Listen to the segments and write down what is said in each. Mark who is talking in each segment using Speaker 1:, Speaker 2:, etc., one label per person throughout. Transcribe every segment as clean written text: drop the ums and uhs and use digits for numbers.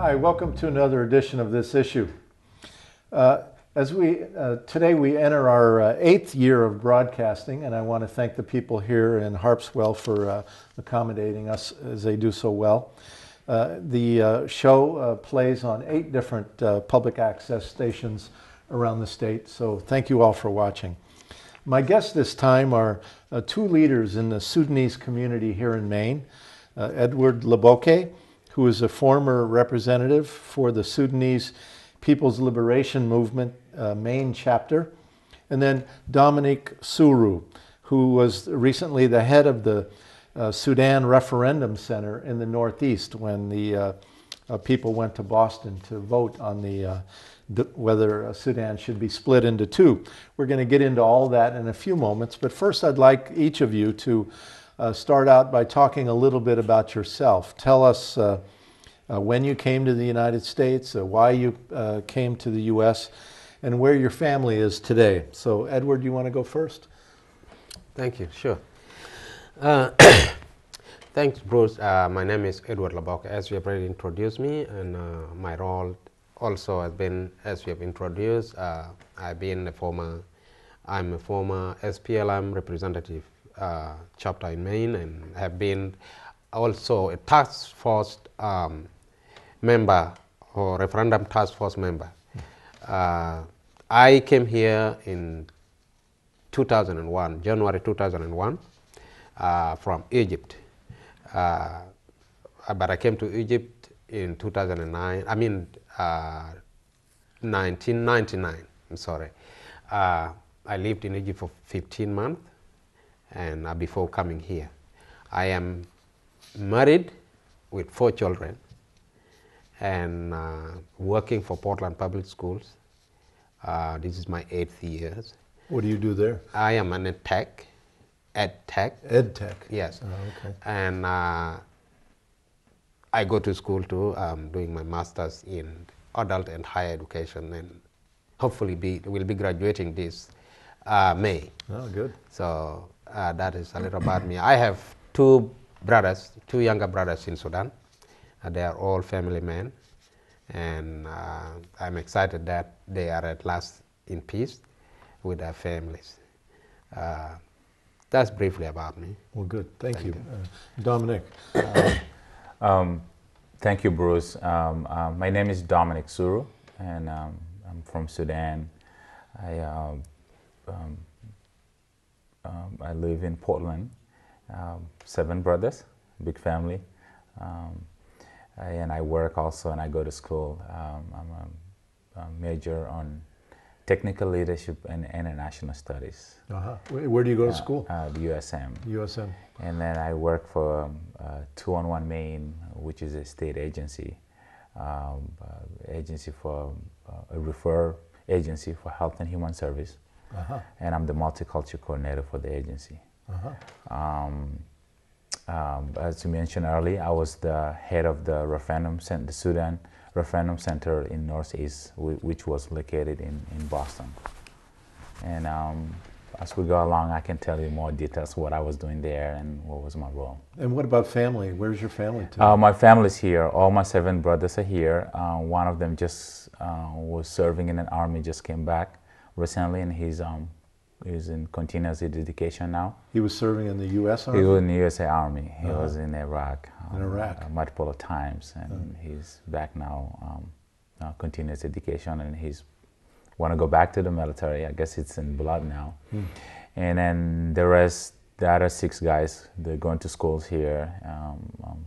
Speaker 1: Hi, welcome to another edition of This Issue. Today we enter our 8th year of broadcasting, and I want to thank the people here in Harpswell for accommodating us as they do so well. The show plays on 8 different public access stations around the state, so thank you all for watching. My guests this time are 2 leaders in the Sudanese community here in Maine, Edward Laboke, who is a former representative for the Sudanese People's Liberation Movement Maine chapter, and then Dominic Suru, who was recently the head of the Sudan Referendum Center in the Northeast when the people went to Boston to vote on whether Sudan should be split into 2. We're going to get into all that in a few moments, but first I'd like each of you to start out by talking a little bit about yourself. Tell us when you came to the United States, why you came to the U.S., and where your family is today. So, Edward, you want to go first?
Speaker 2: Thank you. Sure. Thanks, Bruce. My name is Edward Laboke, as you have already introduced me, and my role also has been, as you have introduced, I'm a former SPLM representative chapter in Maine, and have been also a task force member or referendum task force member. I came here in 2001, January 2001, from Egypt. But I came to Egypt in 2009, 1999, I'm sorry. I lived in Egypt for 15 months and before coming here. I am married with 4 children and working for Portland Public Schools. This is my 8th year.
Speaker 1: What do you do there?
Speaker 2: I am an ed tech.
Speaker 1: Ed tech?
Speaker 2: Yes.
Speaker 1: Oh, okay.
Speaker 2: And I go to school too, doing my master's in adult and higher education, and hopefully will be graduating this May.
Speaker 1: Oh, good.
Speaker 2: So that is a little about me. I have 2 younger brothers in Sudan. They are all family men, and I'm excited that they are at last in peace with their families. That's briefly about me.
Speaker 1: Well, good. Thank you. Dominic.
Speaker 3: Thank you, Bruce. My name is Dominic Suru, and I'm from Sudan. I live in Portland. 7 brothers, big family. And I work also, and I go to school. I'm a major on technical leadership and international studies.
Speaker 1: Uh-huh. Where do you go to school?
Speaker 3: The USM.
Speaker 1: USM.
Speaker 3: And then I work for 211 Maine, which is a state agency, agency for a referral agency for health and human service. Uh-huh. And I'm the multicultural coordinator for the agency. Uh-huh. As you mentioned earlier, I was the head of the the Sudan Referendum Center in Northeast, which was located in Boston. And as we go along, I can tell you more details what I was doing there and what was my role.
Speaker 1: And what about family? Where's your family today?
Speaker 3: My family's here. All my 7 brothers are here. One of them just was serving in an army, just came back recently, and he's in continuous dedication now.
Speaker 1: He was serving in the U.S. Army?
Speaker 3: He was in the USA Army. He was in Iraq.
Speaker 1: In Iraq.
Speaker 3: Multiple times, and he's back now, continuous education, and he's want to go back to the military. I guess it's in blood now. And then the other 6 guys, they're going to schools here,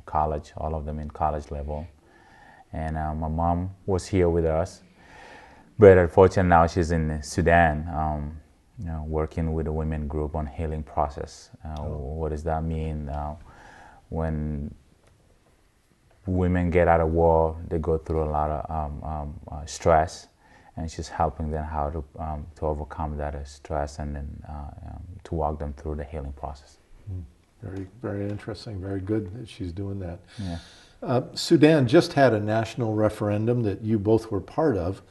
Speaker 3: college, all of them in college level. And my mom was here with us, but unfortunately now she's in Sudan, working with a women group on healing process. What does that mean? When women get out of war, they go through a lot of stress, and she's helping them how to overcome that stress and then to walk them through the healing process.
Speaker 1: Very, very interesting. Very good that she's doing that.
Speaker 3: Yeah.
Speaker 1: Sudan just had a national referendum that you both were part of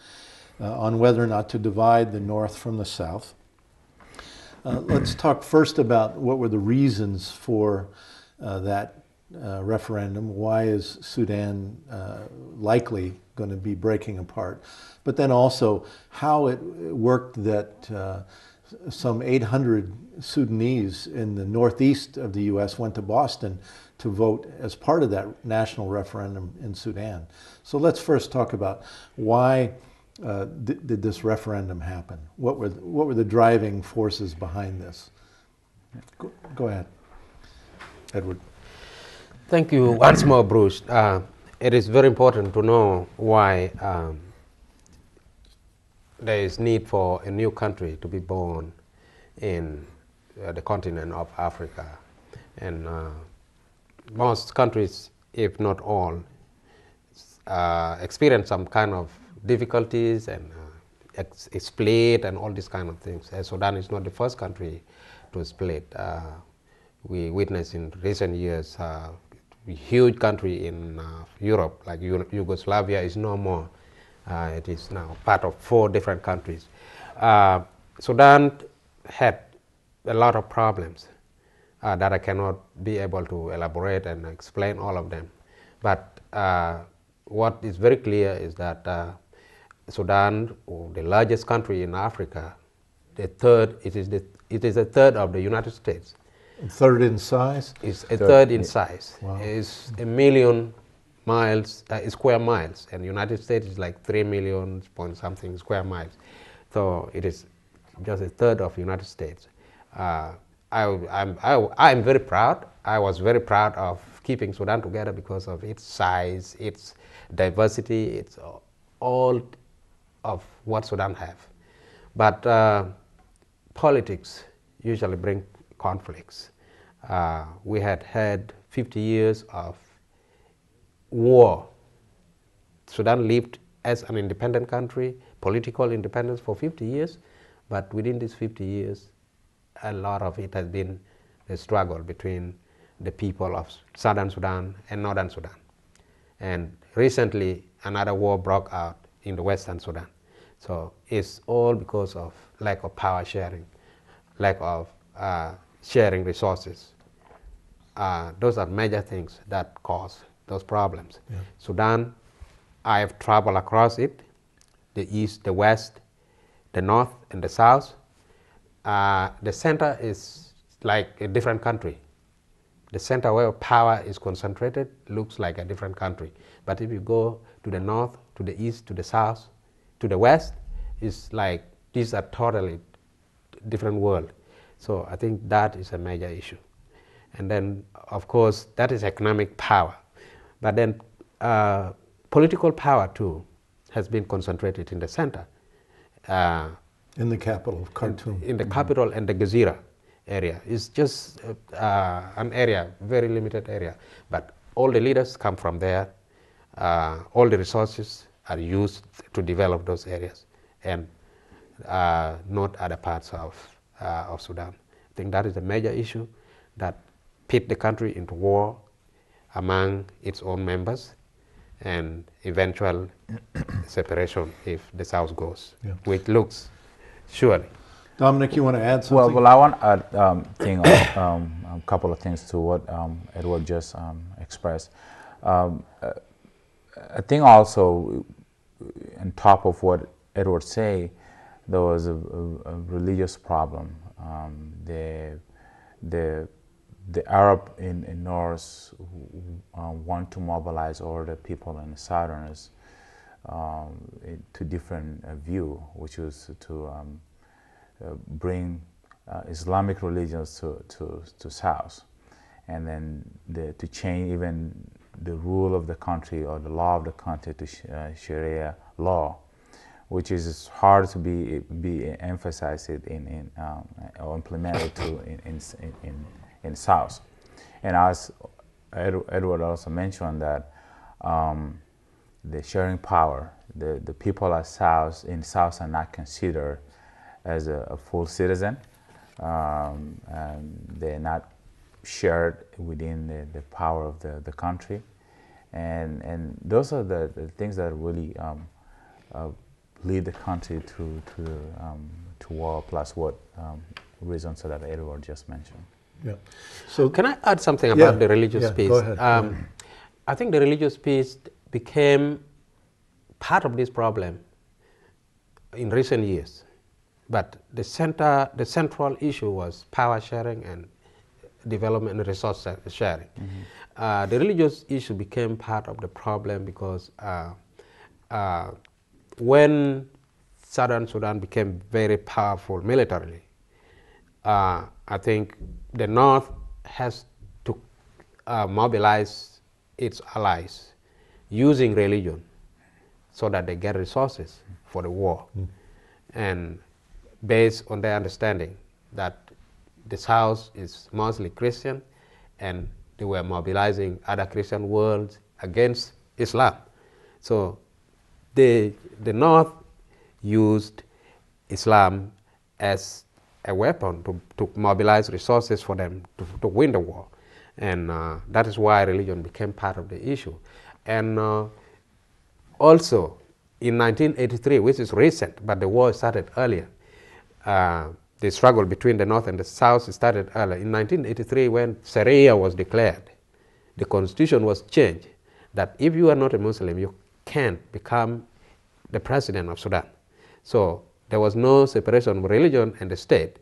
Speaker 1: on whether or not to divide the North from the South. Let's talk first about what were the reasons for that referendum? Why is Sudan likely going to be breaking apart? But then also how it worked that some 800 Sudanese in the northeast of the U.S. went to Boston to vote as part of that national referendum in Sudan. So let's first talk about why did this referendum happen? What were the driving forces behind this? Go ahead, Edward.
Speaker 2: Thank you once more, Bruce. It is very important to know why there is need for a new country to be born in the continent of Africa. And most countries, if not all, experience some kind of difficulties and split and all these kind of things. Sudan is not the first country to split. We witnessed in recent years a huge country in Europe, like Yugoslavia, is no more. It is now part of 4 different countries. Sudan had a lot of problems that I cannot be able to elaborate and explain all of them. But what is very clear is that Sudan, the largest country in Africa, it is a third of the United States.
Speaker 1: A third in size?
Speaker 2: It's a third in size.
Speaker 1: Wow.
Speaker 2: It's 1 million miles, square miles, and the United States is like 3 million point something square miles. So it is just a third of the United States. I'm very proud. I was very proud of keeping Sudan together because of its size, its diversity, it's all of what Sudan have. But politics usually bring conflicts. We had 50 years of war. Sudan lived as an independent country, political independence for 50 years, but within these 50 years, a lot of it has been a struggle between the people of Southern Sudan and Northern Sudan. And recently, another war broke out in the Western Sudan. So it's all because of lack of power sharing, lack of sharing resources. Those are major things that cause those problems. Yeah. Sudan, I have traveled across it, the east, the west, the north, and the south. The center is like a different country. The center where power is concentrated looks like a different country. But if you go to the north, to the east, to the south, to the west, it's like these are totally different world. So I think that is a major issue. And then, of course, that is economic power. But then political power, too, has been concentrated in the center.
Speaker 1: In the capital of Khartoum.
Speaker 2: In the capital and the Gezira area. It's just an area, very limited area. But all the leaders come from there. All the resources are used to develop those areas and not other parts of Sudan. I think that is a major issue that pit the country into war among its own members and eventual separation if the South goes, yeah. Which looks surely.
Speaker 1: Dominic, you want to add something?
Speaker 3: Well, I want to add a couple of things to what Edward just expressed. I think also, on top of what Edward said, there was a religious problem. The Arab in North want to mobilize all the people in the Southerners to different view, which was to bring Islamic religions to South, and then to change even the rule of the country or the law of the country to Sharia law, which is hard to be emphasized or implemented in South. And as Edward also mentioned that the sharing power, the people in South are not considered as a full citizen. And they're not shared within the power of the country. And those are the things that really lead the country to war, plus what reasons that Edward just mentioned.
Speaker 1: Yeah. So
Speaker 2: Can I add something about the religious piece?
Speaker 1: Go ahead. Go ahead.
Speaker 2: I think the religious piece became part of this problem in recent years, but the central issue was power sharing and development and resource sharing. The religious issue became part of the problem because when Southern Sudan became very powerful militarily, I think the North has to mobilize its allies using religion so that they get resources for the war. And based on their understanding that the South is mostly Christian and they were mobilizing other Christian worlds against Islam. So the North used Islam as a weapon to mobilize resources for them to win the war. And that is why religion became part of the issue. And also in 1983, which is recent, but the war started earlier, the struggle between the North and the South started earlier. In 1983, when Sharia was declared, the constitution was changed that if you are not a Muslim, you can't become the president of Sudan. So there was no separation of religion and the state.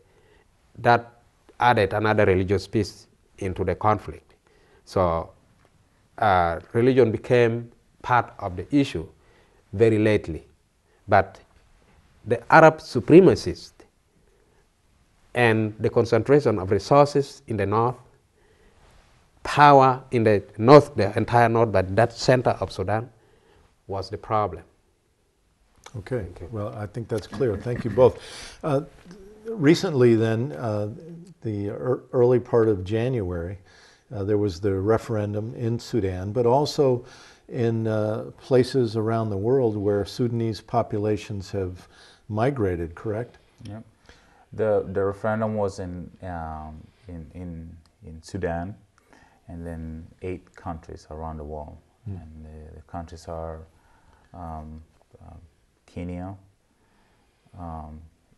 Speaker 2: That added another religious piece into the conflict. So religion became part of the issue very lately. But the Arab supremacists and the concentration of resources in the North, power in the North, the entire North, but that center of Sudan was the problem.
Speaker 1: Okay, well, I think that's clear. Thank you both. Recently then, the early part of January, there was the referendum in Sudan, but also in places around the world where Sudanese populations have migrated, correct?
Speaker 3: Yeah. The referendum was in Sudan, and then 8 countries around the world. And the countries are Kenya,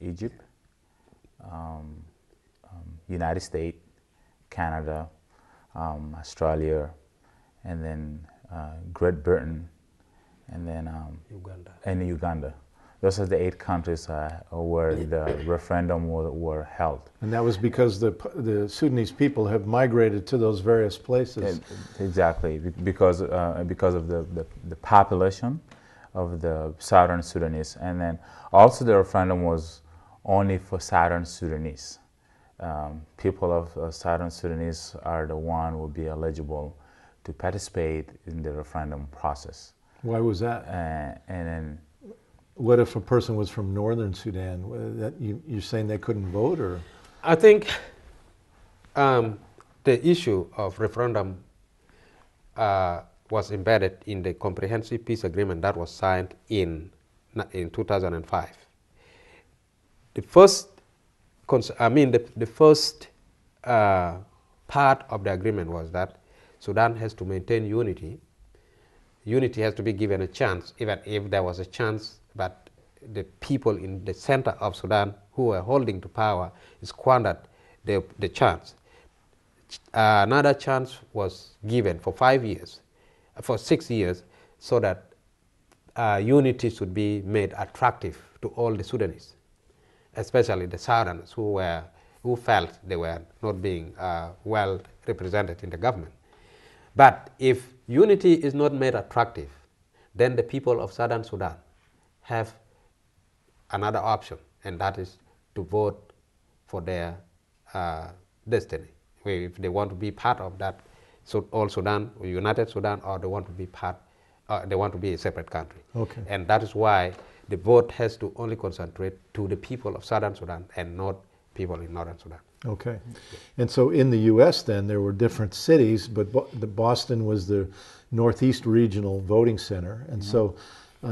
Speaker 3: Egypt, United States, Canada, Australia, and then Great Britain, and then Uganda. Those are the 8 countries where the referendum were held.
Speaker 1: And that was because the Sudanese people have migrated to those various places.
Speaker 3: Exactly, because of the population of the Southern Sudanese. And then also the referendum was only for Southern Sudanese. People of Southern Sudanese are the one who will be eligible to participate in the referendum process.
Speaker 1: Why was that?
Speaker 3: And then,
Speaker 1: what if a person was from Northern Sudan? That you're saying they couldn't vote, or?
Speaker 2: I think the issue of referendum was embedded in the comprehensive peace agreement that was signed in 2005. The first, the first part of the agreement was that Sudan has to maintain unity. Unity has to be given a chance, even if there was a chance, but the people in the center of Sudan who were holding the power squandered the chance. Another chance was given for 5 years, for 6 years, so that unity should be made attractive to all the Sudanese, especially the Southerners who felt they were not being well represented in the government. But if unity is not made attractive, then the people of Southern Sudan have another option, and that is to vote for their destiny. If they want to be part of that, so all Sudan, or United Sudan, or they want to be they want to be a separate country.
Speaker 1: Okay.
Speaker 2: And that is why the vote has to only concentrate to the people of Southern Sudan and not people in Northern Sudan.
Speaker 1: Okay. And so in the U.S. then there were different cities, but Boston was the Northeast Regional Voting Center. And so,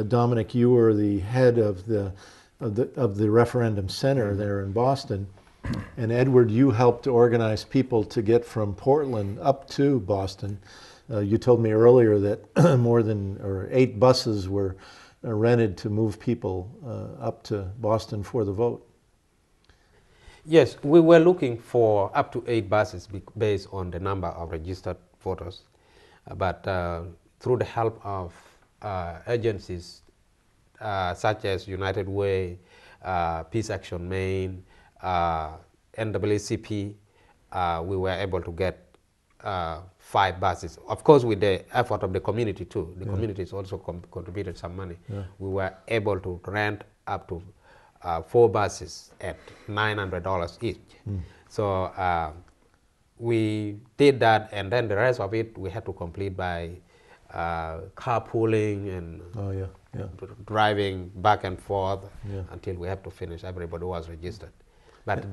Speaker 1: Dominic, you were the head of the referendum center there in Boston. And Edward, you helped organize people to get from Portland up to Boston. You told me earlier that more than 8 buses were rented to move people up to Boston for the vote.
Speaker 2: Yes, we were looking for up to 8 buses based on the number of registered voters. But through the help of agencies such as United Way, Peace Action Maine, NAACP, we were able to get 5 buses. Of course, with the effort of the community too. The community has also contributed some money. We were able to rent up to 4 buses at $900 each. So we did that, and then the rest of it we had to complete by carpooling and driving back and forth until we had to finish. Everybody was registered. But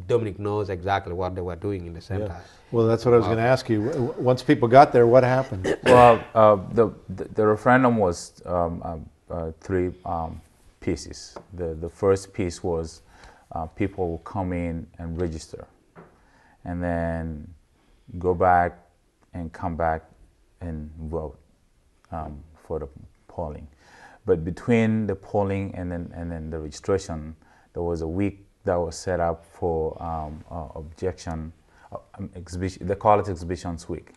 Speaker 2: Dominic knows exactly what they were doing in the center.
Speaker 1: Well, that's what I was going to ask you. Once people got there, what happened?
Speaker 3: Well, the referendum was 3 pieces. The first piece was people will come in and register, and then go back and come back and vote for the polling. But between the polling and then the registration, there was a week that was set up for exhibition. They call it Exhibitions Week,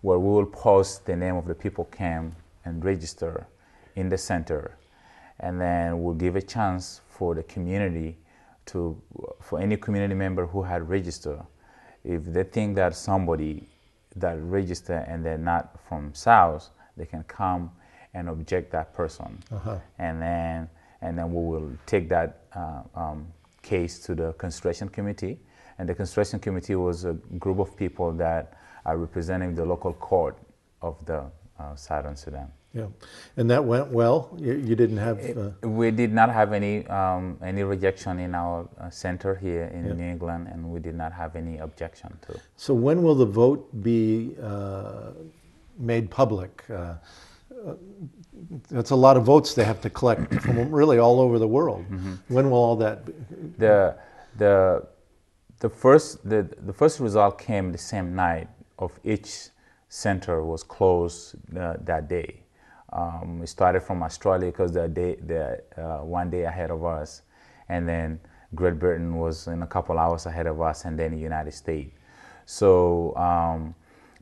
Speaker 3: where we will post the name of the people came and register in the center, and then we'll give a chance for the community for any community member who had registered, if they think that somebody that registered and they're not from South, they can come and object that person, and then we will take that case to the construction committee, and the construction committee was a group of people that are representing the local court of the Southern Sudan.
Speaker 1: Yeah, and that went well. You didn't have.
Speaker 3: We did not have any rejection in our center here in New England, and we did not have any objection to.
Speaker 1: So when will the vote be made public? That's a lot of votes they have to collect from really all over the world. When will all that be?
Speaker 3: The first result came the same night of each center was closed that day. We started from Australia because they're 1 day ahead of us, and then Great Britain was in a couple hours ahead of us, and then the United States. So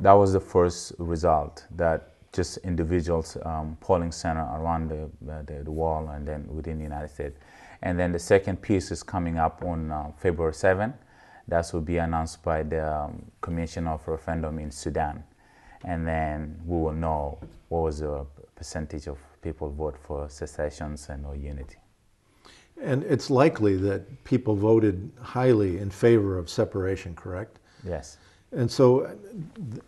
Speaker 3: that was the first result, that just individuals polling center around the world and then within the United States. And then the second piece is coming up on February 7th. That will be announced by the Commission of Referendum in Sudan. And then we will know what was the percentage of people vote for secessions and or unity.
Speaker 1: And it's likely that people voted highly in favor of separation, correct?
Speaker 3: Yes.
Speaker 1: And so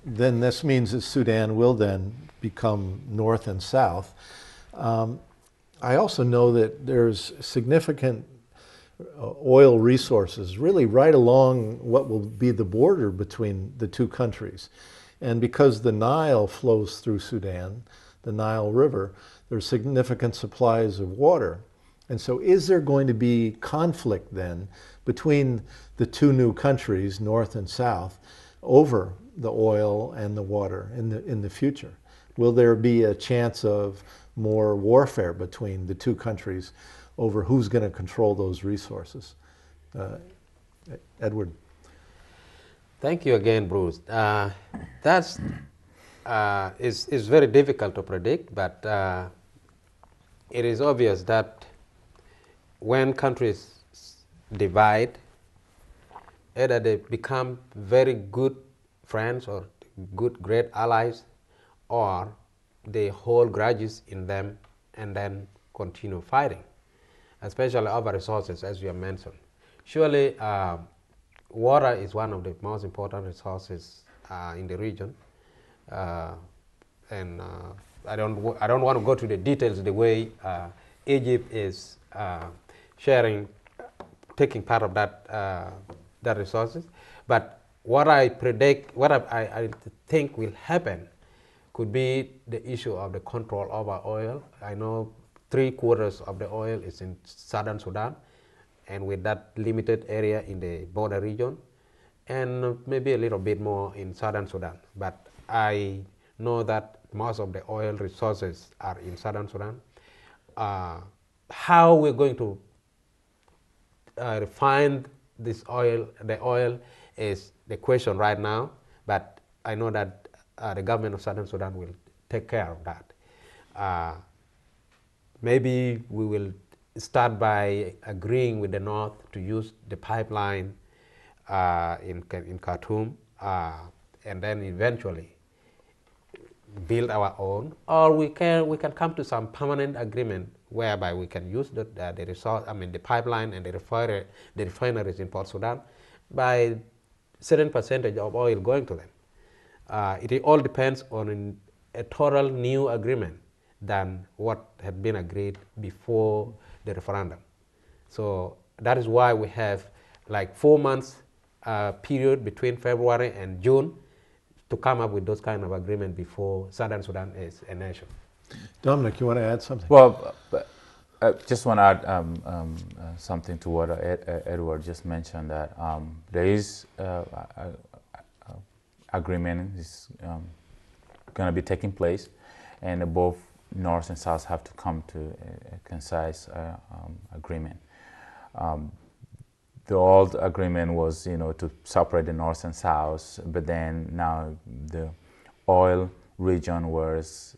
Speaker 1: then this means that Sudan will then become North and South. I also know that there's significant oil resources really right along what will be the border between the two countries. And because the Nile flows through Sudan, the Nile River, there's significant supplies of water. And so is there going to be conflict then between the two new countries, North and South, over the oil and the water in the future? Will there be a chance of more warfare between the two countries over who's going to control those resources? Edward.
Speaker 2: Thank you again, Bruce. That's is very difficult to predict, but it is obvious that when countries divide, either they become very good friends or great allies, or they hold grudges in them and then continue fighting, especially over resources, as you have mentioned. Surely, water is one of the most important resources in the region, and I don't want to go to the details the way Egypt is taking part of that resources. But what I predict, what I think will happen, could be the issue of the control over oil. I know 3/4 of the oil is in Southern Sudan, and with that limited area in the border region, and maybe a little bit more in Southern Sudan. But I know that most of the oil resources are in Southern Sudan. How we're going to refine this oil, the oil is the question right now, but I know that the government of Southern Sudan will take care of that. Maybe we will start by agreeing with the North to use the pipeline in Khartoum, and then eventually build our own, or we can come to some permanent agreement whereby we can use the resource, the pipeline and the refineries in Port Sudan by certain percentage of oil going to them. It all depends on a total new agreement than what had been agreed before the referendum. So that is why we have like 4 months period between February and June to come up with those kind of agreement before Southern Sudan is a nation.
Speaker 1: Dominic, you want to add something?
Speaker 3: Well, just want to add something to what Edward just mentioned, that there is agreement is going to be taking place, and both North and South have to come to a concise agreement. The old agreement was, to separate the North and South, but then now the oil region, whereas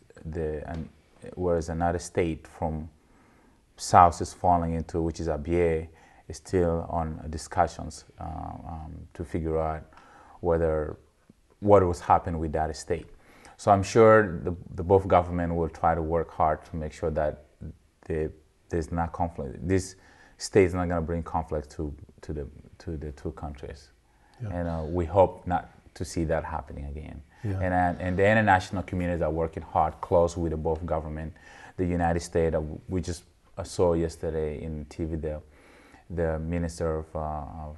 Speaker 3: another state from South is falling into, which is Abyei, is still on discussions to figure out what was happening with that state. So I'm sure the both government will try to work hard to make sure that there's not conflict. This state is not going to bring conflict to the two countries, yeah. And we hope not to see that happening again. Yeah. And the international communities are working hard, close with the both government. The United States, we just saw yesterday in TV the minister of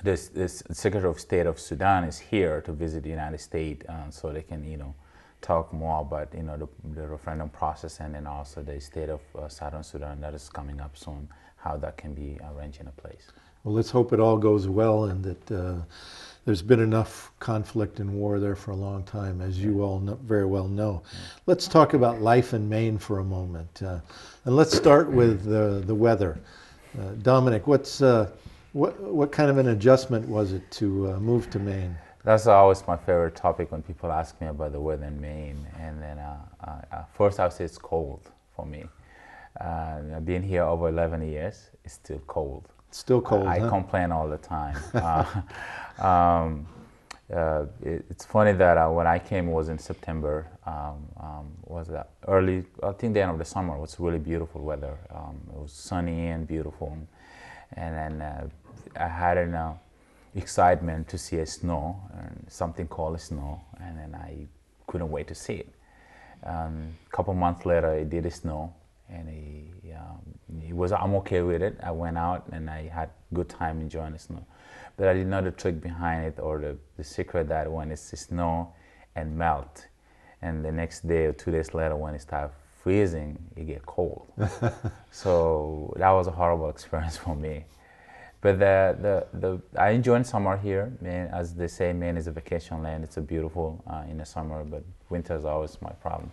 Speaker 3: the Secretary of State of Sudan is here to visit the United States, so they can talk more about the referendum process, and then also the state of Southern Sudan that is coming up soon, how that can be arranged in a place.
Speaker 1: Well, let's hope it all goes well, and that there's been enough conflict and war there for a long time, as you all very well know. Let's talk about life in Maine for a moment, and let's start with the weather. Dominic, what kind of an adjustment was it to move to Maine?
Speaker 3: That's always my favorite topic when people ask me about the weather in Maine. And then first I would say it's cold for me. I've been here over 11 years. It's still cold.
Speaker 1: Still cold,
Speaker 3: I complain all the time. It's funny that when I came, it was in September. Was that early? I think the end of the summer. It was really beautiful weather. It was sunny and beautiful. And then I had an excitement to see a snow, and something called snow, and then I couldn't wait to see it. A couple months later, it did snow, and I'm okay with it. I went out and I had good time enjoying the snow, but I didn't know the trick behind it, or the secret that when it's snow and melt, and the next day or 2 days later when it starts freezing, it get cold. So that was a horrible experience for me. But I enjoy summer here. Maine, as they say, Maine is a vacation land. It's a beautiful in the summer, but winter is always my problem.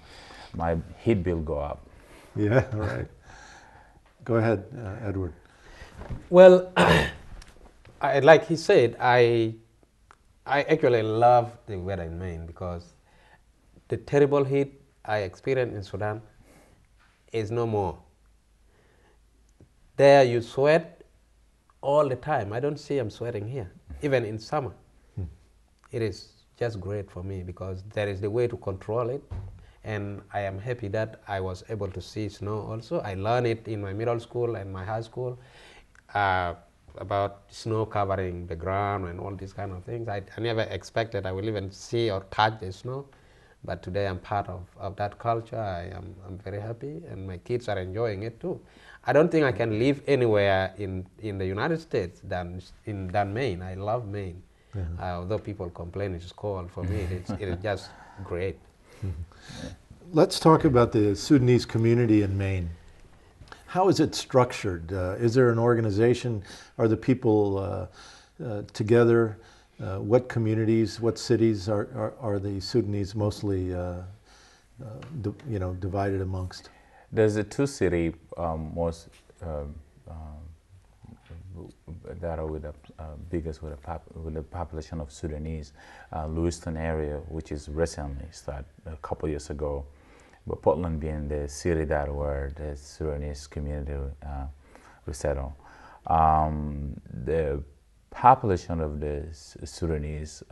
Speaker 3: My heat bill go up.
Speaker 1: Yeah, all right. Go ahead, Edward.
Speaker 2: Well, like he said, I actually love the weather in Maine, because the terrible heat I experienced in Sudan is no more. There you sweat all the time. I don't see I'm sweating here, even in summer. It is just great for me, because there is the way to control it, and I am happy that I was able to see snow also. I learned it in my middle school and my high school about snow covering the ground and all these kind of things. I never expected I will even see or touch the snow, but today I'm part of that culture. I'm very happy, and my kids are enjoying it too. I don't think I can live anywhere in the United States than Maine. I love Maine. Although people complain it's cold, for me it is just great.
Speaker 1: Let's talk about the Sudanese community in Maine. How is it structured? Is there an organization? Are the people together? What communities, what cities are the Sudanese mostly divided amongst?
Speaker 3: There's a two city most that are with the biggest with the population of Sudanese. Lewiston area, which is recently started a couple years ago, but Portland being the city that where the Sudanese community resettle. The population of the Sudanese,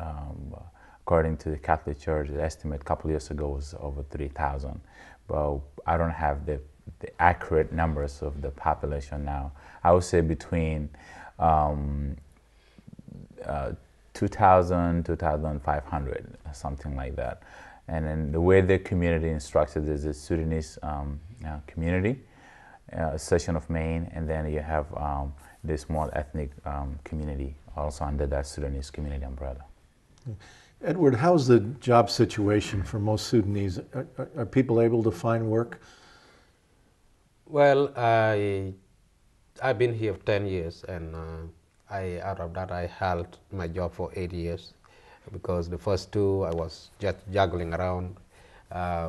Speaker 3: according to the Catholic Church, the estimate a couple years ago was over 3,000. But I don't have the accurate numbers of the population now. I would say between 2,000, 2,500, something like that. And then the way the community is structured is the Sudanese community, section of Maine, and then you have the small ethnic community also under that Sudanese community umbrella.
Speaker 1: Edward, how's the job situation for most Sudanese? Are people able to find work?
Speaker 2: Well, I've been here for 10 years, and out of that I held my job for 8 years, because the first 2 I was just juggling around,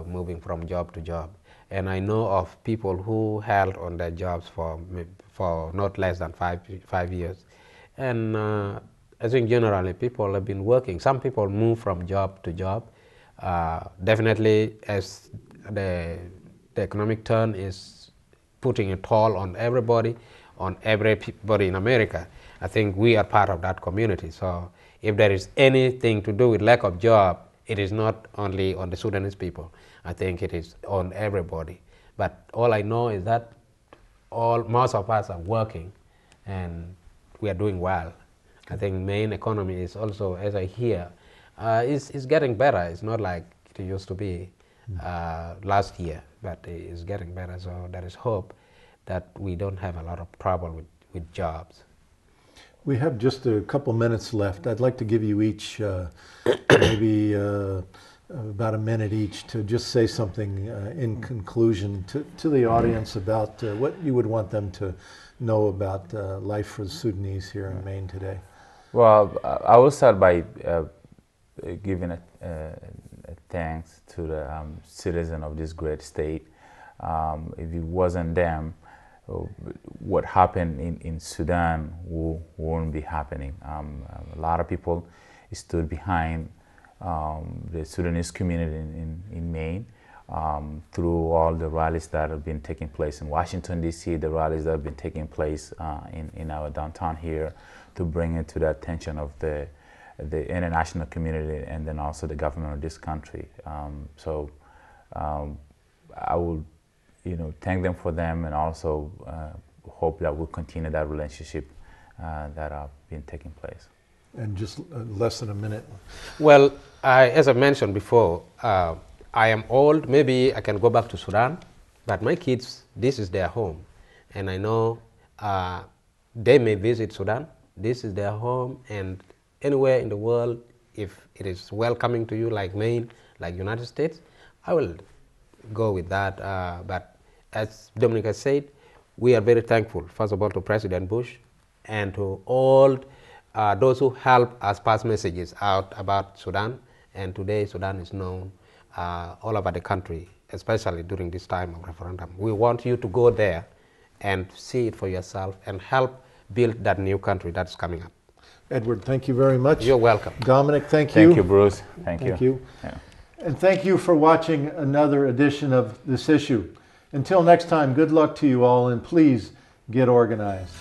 Speaker 2: moving from job to job. And I know of people who held on their jobs for not less than 5 years. And I think generally people have been working. Some people move from job to job. Definitely, as the economic turn is putting a toll on everybody in America, I think we are part of that community. So if there is anything to do with lack of job, it is not only on the Sudanese people. I think it is on everybody. But all I know is that most of us are working, and we are doing well. I think Maine economy is also, as I hear, is getting better. It's not like it used to be last year, but it's getting better. So there is hope that we don't have a lot of trouble with jobs.
Speaker 1: We have just a couple minutes left. I'd like to give you each maybe about a minute each to just say something in conclusion to the audience about what you would want them to know about life for the Sudanese here in Maine today.
Speaker 3: Well, I will start by giving a thanks to the citizen of this great state. If it wasn't them, what happened in Sudan won't be happening. A lot of people stood behind the Sudanese community in Maine through all the rallies that have been taking place in Washington, D.C., the rallies that have been taking place in our downtown here, to bring it to the attention of the international community and then also the government of this country. So I will, thank them for them, and also hope that we'll continue that relationship that have been taking place.
Speaker 1: And just less than a minute.
Speaker 2: Well, as I mentioned before, I am old. Maybe I can go back to Sudan, but my kids, this is their home. And I know they may visit Sudan. This is their home, and anywhere in the world, if it is welcoming to you like Maine, like United States, I will go with that. But as Dominic has said, we are very thankful, first of all, to President Bush and to all those who help us pass messages out about Sudan. And today, Sudan is known all over the country, especially during this time of referendum. We want you to go there and see it for yourself and help build that new country that's coming up.
Speaker 1: Edward, thank you very much.
Speaker 2: You're welcome.
Speaker 1: Dominic, thank you.
Speaker 3: Thank you, Bruce. Thank you.
Speaker 1: Yeah. And thank you for watching another edition of This Issue. Until next time, good luck to you all, and please get organized.